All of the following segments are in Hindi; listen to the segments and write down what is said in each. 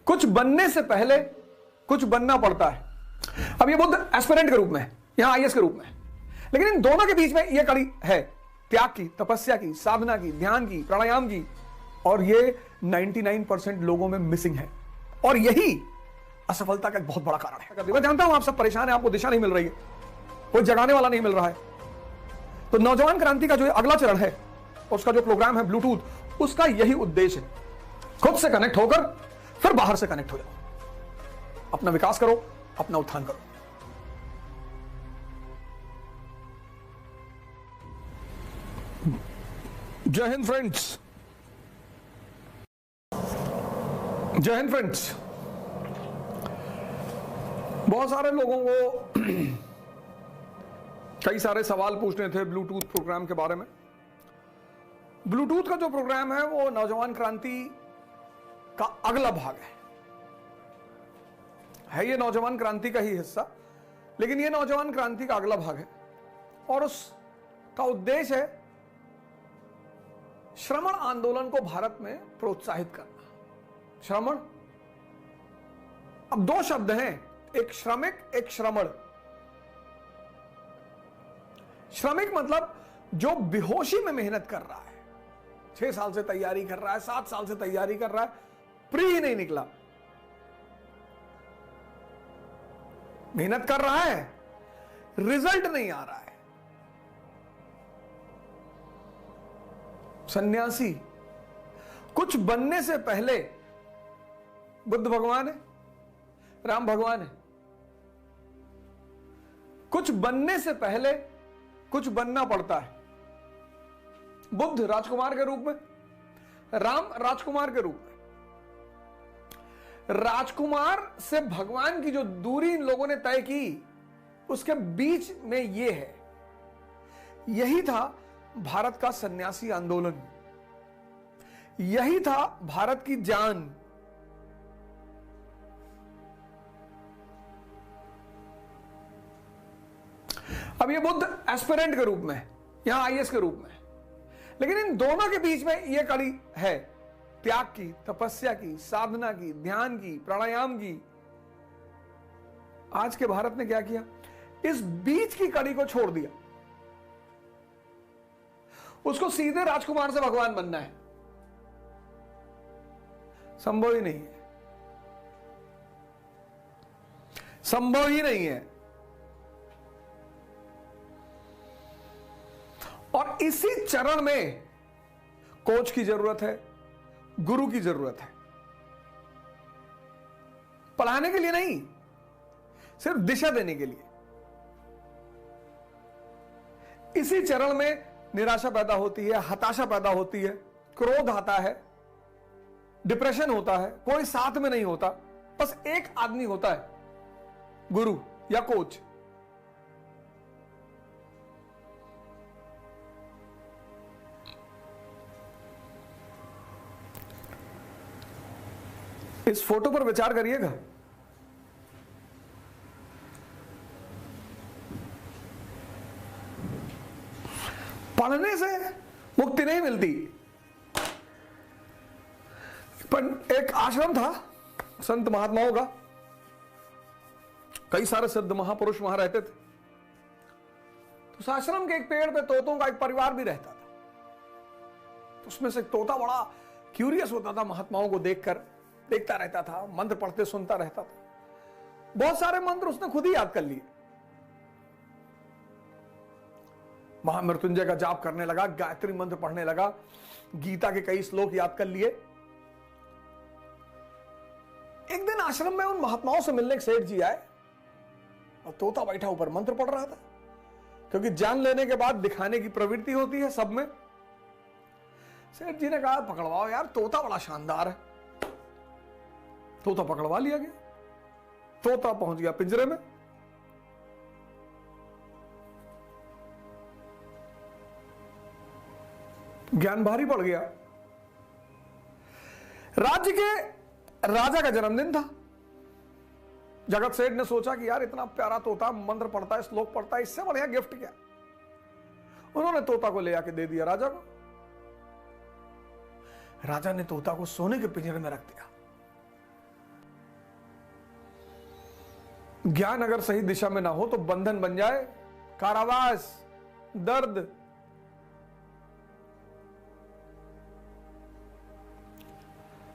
कुछ बनने से पहले कुछ बनना पड़ता है। अब ये बुद्ध एस्पिरेंट के रूप में, यहां आईएएस के रूप में, लेकिन इन दोनों के बीच में यह कड़ी है त्याग की, तपस्या की, साधना की, ध्यान की, प्राणायाम की, और ये 99% लोगों में मिसिंग है और यही असफलता का एक बहुत बड़ा कारण है। मैं जानता हूं आप सब परेशान हैं, आपको दिशा नहीं मिल रही है, कोई जगाने वाला नहीं मिल रहा है। तो नौजवान क्रांति का जो अगला चरण है, उसका जो प्रोग्राम है ब्लूटूथ, उसका यही उद्देश्य है। खुद से कनेक्ट होकर फिर बाहर से कनेक्ट हो जाओ, अपना विकास करो, अपना उत्थान करो। जय हिंद फ्रेंड्स, जय हिंद फ्रेंड्स। बहुत सारे लोगों को कई सारे सवाल पूछने थे ब्लूटूथ प्रोग्राम के बारे में। ब्लूटूथ का जो प्रोग्राम है वो नौजवान क्रांति का अगला भाग है ये नौजवान क्रांति का ही हिस्सा, लेकिन ये नौजवान क्रांति का अगला भाग है और उसका उद्देश्य है श्रमण आंदोलन को भारत में प्रोत्साहित करना। श्रमण, अब दो शब्द हैं, एक श्रमिक, एक श्रमण। श्रमिक मतलब जो बेहोशी में मेहनत कर रहा है, 6 साल से तैयारी कर रहा है, 7 साल से तैयारी कर रहा है, प्री ही नहीं निकला, मेहनत कर रहा है, रिजल्ट नहीं आ रहा है। सन्यासी, कुछ बनने से पहले बुद्ध भगवान है, राम भगवान है, कुछ बनने से पहले कुछ बनना पड़ता है। बुद्ध राजकुमार के रूप में, राम राजकुमार के रूप में। राजकुमार से भगवान की जो दूरी इन लोगों ने तय की, उसके बीच में यह है, यही था भारत का सन्यासी आंदोलन, यही था भारत की जान। अब ये बुद्ध एस्पिरेंट के रूप में, यहां आईएएस के रूप में, लेकिन इन दोनों के बीच में यह कड़ी है त्याग की, तपस्या की, साधना की, ध्यान की, प्राणायाम की। आज के भारत ने क्या किया? इस बीच की कड़ी को छोड़ दिया। उसको सीधे राजकुमार से भगवान बनना है, संभव ही नहीं है, संभव ही नहीं है। और इसी चरण में कोच की जरूरत है, गुरु की जरूरत है। पढ़ाने के लिए नहीं, सिर्फ दिशा देने के लिए। इसी चरण में निराशा पैदा होती है, हताशा पैदा होती है, क्रोध आता है, डिप्रेशन होता है, कोई साथ में नहीं होता, बस एक आदमी होता है, गुरु या कोच। इस फोटो पर विचार करिएगा। पढ़ने से मुक्ति नहीं मिलती। पर एक आश्रम था संत महात्माओं का, कई सारे सिद्ध महापुरुष वहां रहते थे। तो उस आश्रम के एक पेड़ पे तोतों का एक परिवार भी रहता था। तो उसमें से एक तोता बड़ा क्यूरियस होता था, महात्माओं को देखता रहता था, मंत्र पढ़ते सुनता रहता था। बहुत सारे मंत्र उसने खुद ही याद कर लिए। महामृत्युंजय का जाप करने लगा, गायत्री मंत्र पढ़ने लगा, गीता के कई श्लोक याद कर लिए। एक दिन आश्रम में उन महात्माओं से मिलने के सेठ जी आए और तोता बैठा ऊपर मंत्र पढ़ रहा था, क्योंकि जान लेने के बाद दिखाने की प्रवृत्ति होती है सब में। सेठ जी ने कहा, पकड़वाओ यार, तोता बड़ा शानदार है। तोता पकड़वा लिया गया। तोता पहुंच गया पिंजरे में। ज्ञान भारी पड़ गया। राज्य के राजा का जन्मदिन था। जगत सेठ ने सोचा कि यार इतना प्यारा तोता मंत्र पढ़ता है, श्लोक पढ़ता है, इससे बढ़िया गिफ्ट क्या। उन्होंने तोता को ले आके दे दिया राजा को। राजा ने तोता को सोने के पिंजरे में रख दिया। ज्ञान अगर सही दिशा में ना हो तो बंधन बन जाए, कारावास, दर्द।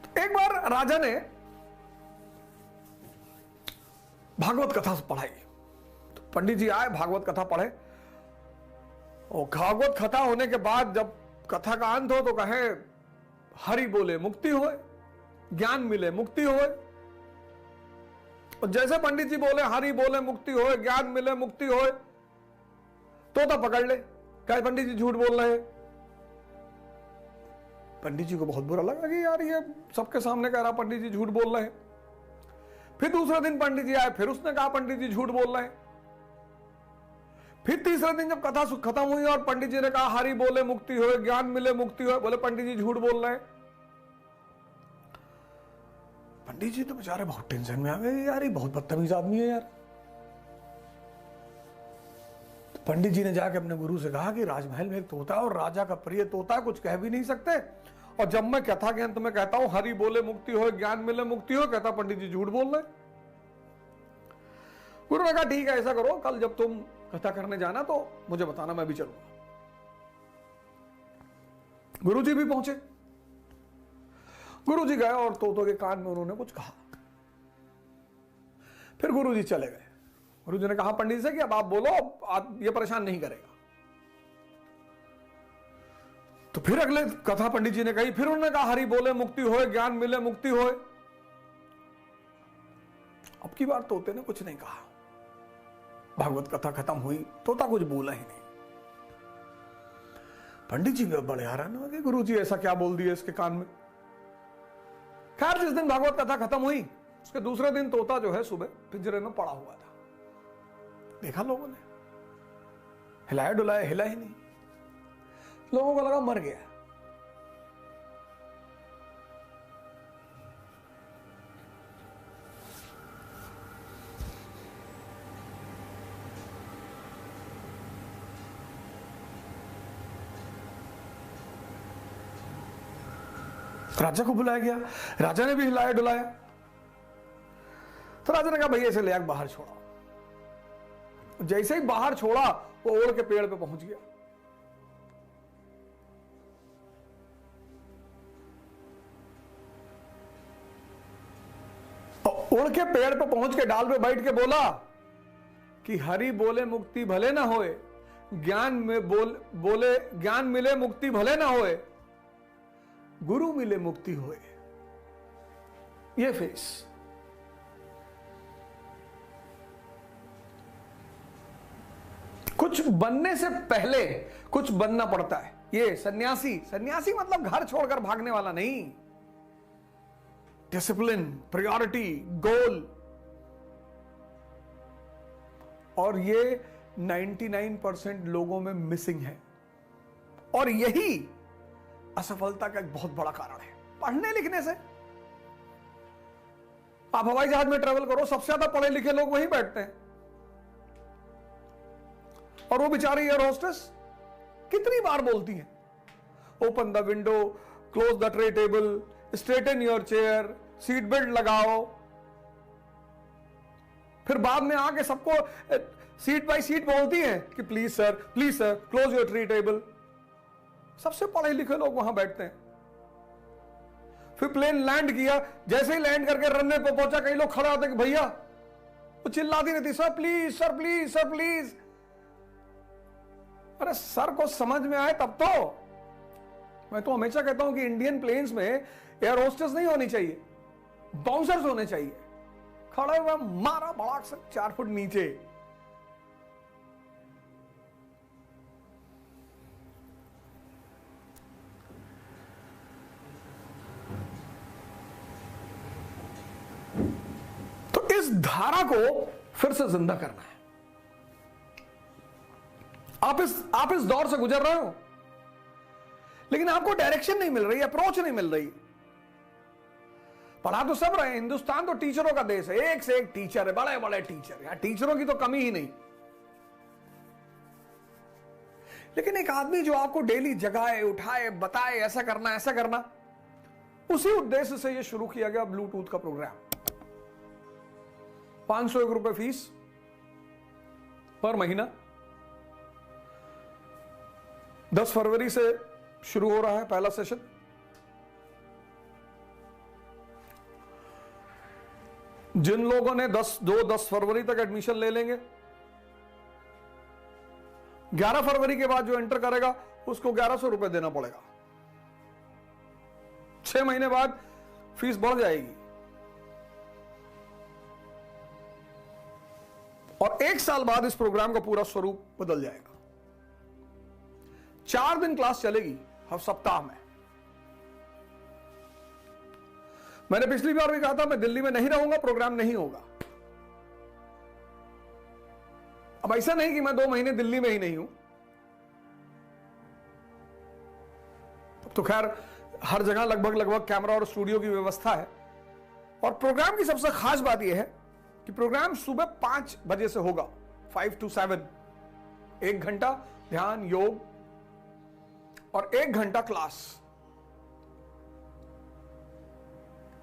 तो एक बार राजा ने भागवत कथा पढ़ाई, तो पंडित जी आए, भागवत कथा पढ़े, और भागवत कथा होने के बाद जब कथा का अंत हो तो कहे हरि बोले मुक्ति होए, ज्ञान मिले मुक्ति होए। और जैसे पंडित जी बोले हरि बोले मुक्ति होए, ज्ञान मिले मुक्ति होए, तोता पकड़ ले, कहे पंडित जी झूठ बोल रहे हैं। पंडित जी को बहुत बुरा लगा कि यार ये सबके सामने कह रहा पंडित जी झूठ बोल रहे हैं। फिर दूसरे दिन पंडित जी आए, फिर उसने कहा पंडित जी झूठ बोल रहे हैं। फिर तीसरे दिन जब कथा खत्म हुई और पंडित जी ने कहा हरि बोले मुक्ति होए, ज्ञान मिले मुक्ति होए, बोले पंडित जी झूठ बोल रहे हैं। पंडित जी तो बेचारे बहुत टेंशन में आ गए, यार ये बहुत बदतमीज आदमी है यार। तो पंडित जी ने जाके अपने गुरु से कहा कि राजमहल में एक तोता है और राजा का प्रिय तोता है, कुछ कह भी नहीं सकते, और जब मैं कथा के अंत में कहता हूं हरि बोले मुक्ति हो, ज्ञान मिले मुक्ति हो, कहता पंडित जी झूठ बोल रहे। गुरु ने कहा ठीक है, ऐसा करो कल जब तुम कथा करने जाना तो मुझे बताना, मैं भी चलूंगा। गुरु जी भी पहुंचे, गुरु जी गए और तोतों के कान में उन्होंने कुछ कहा। फिर गुरु जी चले गए। गुरु जी ने कहा पंडित से कि अब आप बोलो, आप ये परेशान नहीं करेगा। तो फिर अगले कथा पंडित जी ने कही, फिर उन्होंने कहा हरि बोले मुक्ति होए, ज्ञान मिले मुक्ति होए। अब की बार तोते ने कुछ नहीं कहा। भागवत कथा खत्म हुई, तोता कुछ बोला ही नहीं। पंडित जी भी बड़े हैरान हो गए, गुरु जी ऐसा क्या बोल दिया इसके कान में। खैर जिस दिन भागवत कथा खत्म हुई उसके दूसरे दिन तोता जो है सुबह पिंजरे में पड़ा हुआ था। देखा लोगों ने, हिलाया डुलाया, हिला ही नहीं। लोगों को लगा मर गया। राजा को बुलाया गया, राजा ने भी हिलाया डुलाया। तो राजा ने कहा भैया इसे ले आकर बाहर छोड़ा। जैसे ही बाहर छोड़ा वो ओढ़ के पेड़ पे पहुंच गया। उड़ के पेड़ पे पहुंच के डाल पे बैठ के बोला कि हरि बोले मुक्ति भले ना होए, ज्ञान में बोले ज्ञान मिले मुक्ति भले ना होए, गुरु मिले मुक्ति होए। ये फेस। कुछ बनने से पहले कुछ बनना पड़ता है। ये सन्यासी, सन्यासी मतलब घर छोड़कर भागने वाला नहीं। डिसिप्लिन, प्रायोरिटी, गोल। और ये 99% लोगों में मिसिंग है, और यही असफलता का एक बहुत बड़ा कारण है। पढ़ने लिखने से आप हवाई जहाज में ट्रेवल करो, सबसे ज्यादा पढ़े लिखे लोग वहीं बैठते हैं, और वो बेचारी एयर होस्टेस कितनी बार बोलती है open the window, close the tray table, straighten your chair, seat belt लगाओ। फिर बाद में आके सबको सीट बाय सीट बोलती है कि please sir close your tray table. सबसे पढ़े लिखे लोग वहां बैठते हैं। फिर प्लेन लैंड किया, जैसे ही लैंड करके रनवे पे पहुंचा, कई लोग खड़े होते कि भैया, वो चिल्लाती रहती sir please sir please sir please. अरे सर को समझ में आए तब तो। मैं तो हमेशा कहता हूं कि इंडियन प्लेन्स में एयर होस्टेस नहीं होनी चाहिए, बाउंसर्स होने चाहिए। खड़े हुए मारा भड़ाक से 4 फुट नीचे। तो इस धारा को फिर से जिंदा करना है। आप इस दौर से गुजर रहे हो, लेकिन आपको डायरेक्शन नहीं मिल रही, अप्रोच नहीं मिल रही। पढ़ा तो सब रहे, हिंदुस्तान तो टीचरों का देश है, एक से एक टीचर है, बड़े बड़े टीचर। यार टीचरों की तो कमी ही नहीं। लेकिन एक आदमी जो आपको डेली जगाए, उठाए, बताए ऐसा करना, उसी उद्देश्य से यह शुरू किया गया ब्लूटूथ का प्रोग्राम। ₹501 फीस पर महीना। 10 फरवरी से शुरू हो रहा है पहला सेशन। जिन लोगों ने 10 फरवरी तक एडमिशन ले लेंगे, 11 फरवरी के बाद जो एंटर करेगा उसको ₹1100 देना पड़ेगा। 6 महीने बाद फीस बढ़ जाएगी और 1 साल बाद इस प्रोग्राम का पूरा स्वरूप बदल जाएगा। 4 दिन क्लास चलेगी हर सप्ताह में। मैंने पिछली बार भी कहा था मैं दिल्ली में नहीं रहूंगा, प्रोग्राम नहीं होगा। अब ऐसा नहीं कि मैं 2 महीने दिल्ली में ही नहीं हूं, तो खैर हर जगह लगभग कैमरा और स्टूडियो की व्यवस्था है। और प्रोग्राम की सबसे खास बात यह है कि प्रोग्राम सुबह 5 बजे से होगा, 5 to 7। 1 घंटा ध्यान योग और 1 घंटा क्लास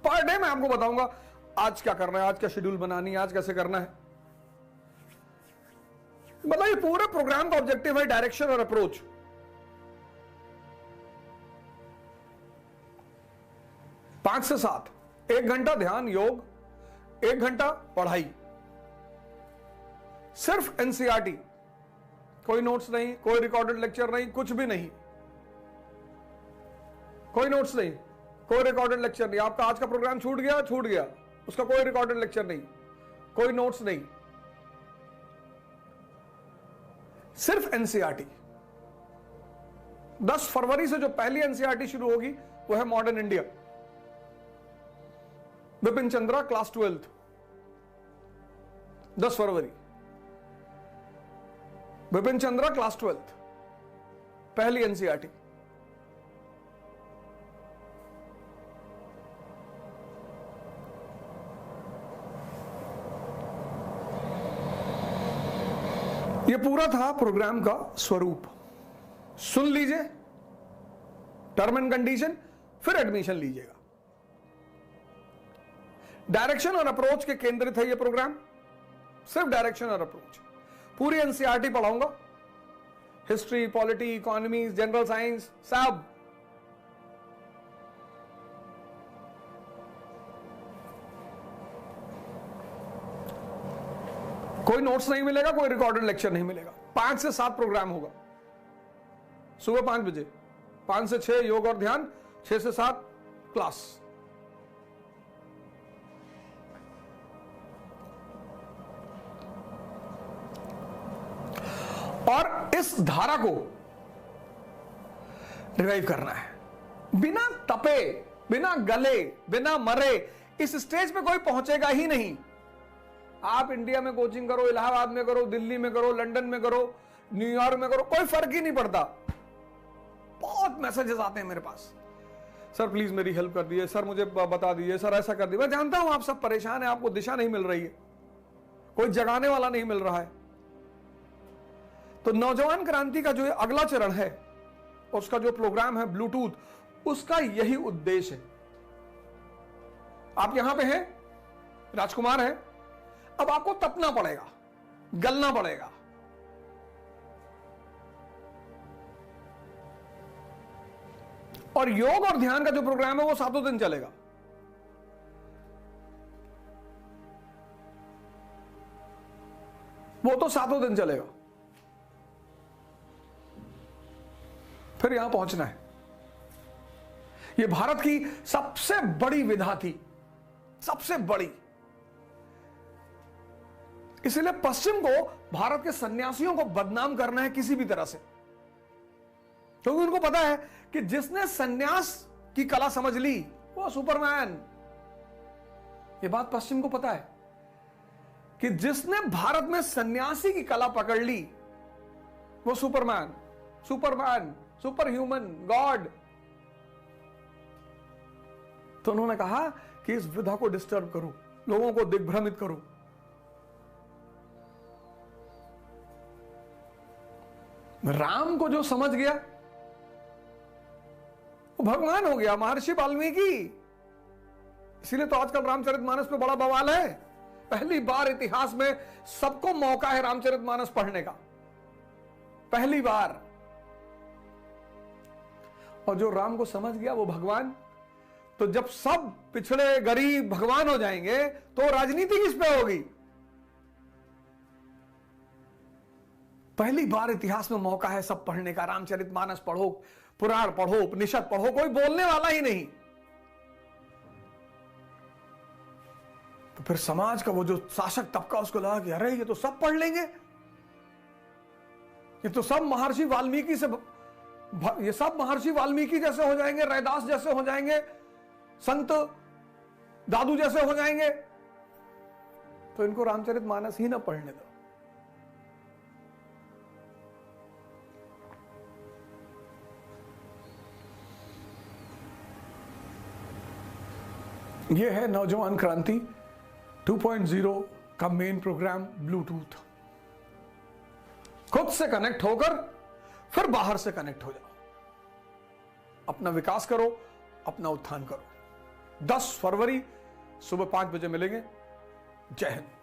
पर डे। मैं आपको बताऊंगा आज क्या करना है, आज क्या शेड्यूल बनानी है, आज कैसे करना है। मतलब ये पूरे प्रोग्राम का ऑब्जेक्टिव है डायरेक्शन और अप्रोच। पांच से 7, 1 घंटा ध्यान योग, 1 घंटा पढ़ाई, सिर्फ एनसीईआरटी, कोई नोट्स नहीं, कोई रिकॉर्डेड लेक्चर नहीं, कुछ भी नहीं, कोई नोट्स नहीं, कोई रिकॉर्डेड लेक्चर नहीं। आपका आज का प्रोग्राम छूट गया, उसका कोई रिकॉर्डेड लेक्चर नहीं, कोई नोट्स नहीं, सिर्फ एनसीईआरटी। 10 फरवरी से जो पहली एनसीईआरटी शुरू होगी वो है modern India, Vipin Chandra class 12th। 10 फरवरी विपिन चंद्रा क्लास 12th, पहली एनसीईआरटी। ये पूरा था प्रोग्राम का स्वरूप। सुन लीजिए टर्म एंड कंडीशन, फिर एडमिशन लीजिएगा। डायरेक्शन और अप्रोच के केंद्रित है ये प्रोग्राम, सिर्फ डायरेक्शन और अप्रोच। पूरी एनसीईआरटी पढ़ाऊंगा, history, polity, economy, general science, सब। कोई नोट्स नहीं मिलेगा, कोई रिकॉर्डेड लेक्चर नहीं मिलेगा। 5 से 7 प्रोग्राम होगा, सुबह 5 बजे, 5 से 6 योग और ध्यान, 6 से 7 क्लास। और इस धारा को रिवाइव करना है। बिना तपे, बिना गले, बिना मरे इस स्टेज पे कोई पहुंचेगा ही नहीं। आप इंडिया में कोचिंग करो, इलाहाबाद में करो, दिल्ली में करो, लंदन में करो, न्यूयॉर्क में करो, कोई फर्क ही नहीं पड़ता। बहुत मैसेजेस आते हैं मेरे पास, सर प्लीज मेरी हेल्प कर दीजिए, सर मुझे बता दीजिए, सर ऐसा कर दीजिए। मैं जानता हूं आप सब परेशान हैं, आपको दिशा नहीं मिल रही है, कोई जगाने वाला नहीं मिल रहा है। तो नौजवान क्रांति का जो अगला चरण है, उसका जो प्रोग्राम है ब्लूटूथ, उसका यही उद्देश्य है। आप यहां पे हैं, राजकुमार है, अब आपको तपना पड़ेगा, गलना पड़ेगा। और योग और ध्यान का जो प्रोग्राम है वो 7 दिन चलेगा। वो तो 7 दिन चलेगा, फिर यहां पहुंचना है। यह भारत की सबसे बड़ी विधा थी, सबसे बड़ी। इसलिए पश्चिम को भारत के सन्यासियों को बदनाम करना है किसी भी तरह से, क्योंकि उनको पता है कि जिसने सन्यास की कला समझ ली वो सुपरमैन। ये बात पश्चिम को पता है कि जिसने भारत में सन्यासी की कला पकड़ ली वो Superman, Superman, super human, God. तो उन्होंने कहा कि इस विधा को डिस्टर्ब करो, लोगों को दिग्भ्रमित करो। राम को जो समझ गया वो भगवान हो गया, महर्षि वाल्मीकि। इसीलिए तो आजकल रामचरितमानस पे बड़ा बवाल है पहली बार इतिहास में सबको मौका है रामचरितमानस पढ़ने का, पहली बार। और जो राम को समझ गया वो भगवान। तो जब सब पिछड़े गरीब भगवान हो जाएंगे तो राजनीति किस पे होगी? पहली बार इतिहास में मौका है सब पढ़ने का। रामचरितमानस पढ़ो, पुराण पढ़ो, उपनिषद पढ़ो, कोई बोलने वाला ही नहीं। तो फिर समाज का वो जो शासक तबका उसको लगा कि अरे ये तो सब पढ़ लेंगे, ये तो सब महर्षि वाल्मीकि से, ये सब महर्षि वाल्मीकि जैसे हो जाएंगे, रैदास जैसे हो जाएंगे, संत दादू जैसे हो जाएंगे, तो इनको रामचरितमानस ही ना पढ़ने दो। ये है नौजवान क्रांति 2.0 का मेन प्रोग्राम ब्लूटूथ। खुद से कनेक्ट होकर फिर बाहर से कनेक्ट हो जाओ, अपना विकास करो, अपना उत्थान करो। 10 फरवरी सुबह 5 बजे मिलेंगे। जय हिंद।